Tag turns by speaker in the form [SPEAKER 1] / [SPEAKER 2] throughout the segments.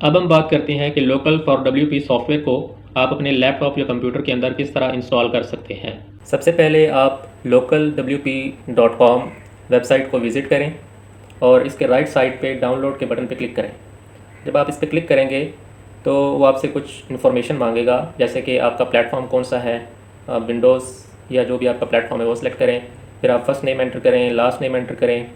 [SPEAKER 1] अब हम बात करते हैं कि लोकल फॉर WP सॉफ्टवेयर को आप अपने लैपटॉप या कंप्यूटर के अंदर किस तरह इंस्टॉल कर सकते हैं। सबसे पहले आप localwp.com वेबसाइट को विज़िट करें और इसके राइट साइड पे डाउनलोड के बटन पे क्लिक करें। जब आप इस पर क्लिक करेंगे तो वो आपसे कुछ इन्फॉर्मेशन मांगेगा, जैसे कि आपका प्लेटफॉर्म कौन सा है, विंडोज़ या जो भी आपका प्लेटफॉर्म है वो सिलेक्ट करें। फिर आप फर्स्ट नेम एंटर करें, लास्ट नेम एंटर करें,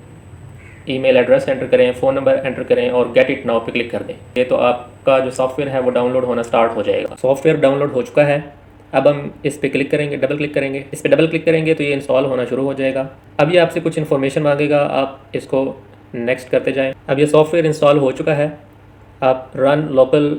[SPEAKER 1] ईमेल एड्रेस एंटर करें, फ़ोन नंबर एंटर करें और गेट इट नाउ पे क्लिक कर दें। ये तो आपका जो सॉफ्टवेयर है वो डाउनलोड होना स्टार्ट हो जाएगा। सॉफ्टवेयर डाउनलोड हो चुका है। अब हम इस पर क्लिक करेंगे, डबल क्लिक करेंगे। इस पर डबल क्लिक करेंगे तो ये इंस्टॉल होना शुरू हो जाएगा। अब ये आपसे कुछ इन्फॉर्मेशन मांगेगा, आप इसको नेक्स्ट करते जाएँ। अब ये सॉफ्टवेयर इंस्टॉल हो चुका है। आप रन लोकल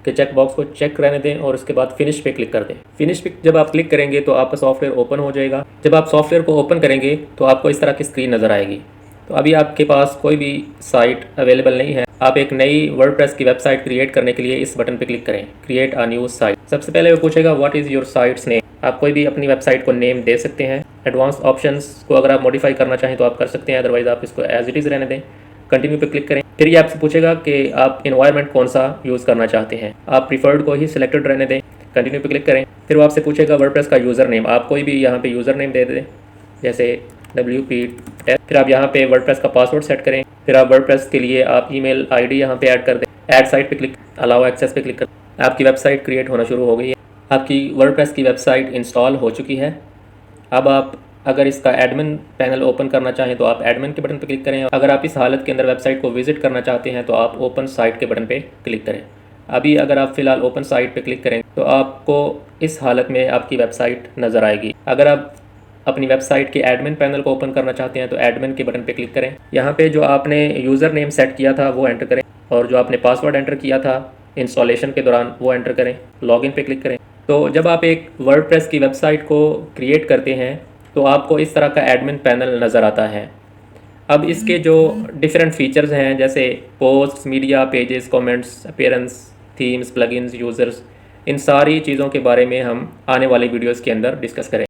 [SPEAKER 1] के चेक बॉक्स को चेक रहने दें और उसके बाद फिनिश पे क्लिक कर दें। फिनिश पे जब आप क्लिक करेंगे तो आपका सॉफ्टवेयर ओपन हो जाएगा। जब आप सॉफ्टवेयर को ओपन करेंगे तो आपको इस तरह की स्क्रीन नज़र आएगी। तो अभी आपके पास कोई भी साइट अवेलेबल नहीं है। आप एक नई वर्डप्रेस की वेबसाइट क्रिएट करने के लिए इस बटन पे क्लिक करें, क्रिएट अ न्यू साइट। सबसे पहले वो पूछेगा what is your sites name. आप कोई भी अपनी वेबसाइट को नेम दे सकते हैं। एडवांस ऑप्शंस को अगर आप मॉडिफाई करना चाहें तो आप कर सकते हैं, अदरवाइज़ आप इसको एज इट इज़ रहने दें। कंटिन्यू पे क्लिक करें। फिर ये आपसे पूछेगा कि आप इन्वायरमेंट कौन सा यूज़ करना चाहते हैं। आप प्रीफर्ड को ही सिलेक्टेड रहने दें। कंटिन्यू पे क्लिक करें। फिर वो आपसे पूछेगा वर्डप्रेस का यूज़र नेम। आप कोई भी यहाँ पे यूज़र नेम दे दें, जैसे WP टेस्ट। फिर आप यहाँ पे वर्डप्रेस का पासवर्ड सेट करें। फिर आप वर्डप्रेस के लिए आप ईमेल ID यहाँ पे ऐड कर दें। ऐड साइट पे क्लिक, अलाउ एक्सेस पे क्लिक करें। आपकी वेबसाइट क्रिएट होना शुरू हो गई है। आपकी वर्डप्रेस की वेबसाइट इंस्टॉल हो चुकी है। अब आप अगर इसका एडमिन पैनल ओपन करना चाहें तो आप एडमिन के बटन पर क्लिक करें। अगर आप इस हालत के अंदर वेबसाइट को विजिट करना चाहते हैं तो आप ओपन साइट के बटन पे क्लिक करें। अभी अगर आप फ़िलहाल ओपन साइट पे क्लिक करें तो आपको इस हालत में आपकी वेबसाइट नज़र आएगी। अगर आप अपनी वेबसाइट के एडमिन पैनल को ओपन करना चाहते हैं तो एडमिन के बटन पे क्लिक करें। यहाँ पे जो आपने यूज़र नेम सेट किया था वो एंटर करें और जो आपने पासवर्ड एंटर किया था इंस्टॉलेशन के दौरान वो एंटर करें। लॉगिन पे क्लिक करें। तो जब आप एक वर्डप्रेस की वेबसाइट को क्रिएट करते हैं तो आपको इस तरह का एडमिन पैनल नज़र आता है। अब इसके जो डिफरेंट फीचर्स हैं, जैसे post, media, pages, comments, appearance, themes, plugins, users, इन सारी चीज़ों के बारे में हम आने वाले वीडियोस के अंदर डिस्कस करें।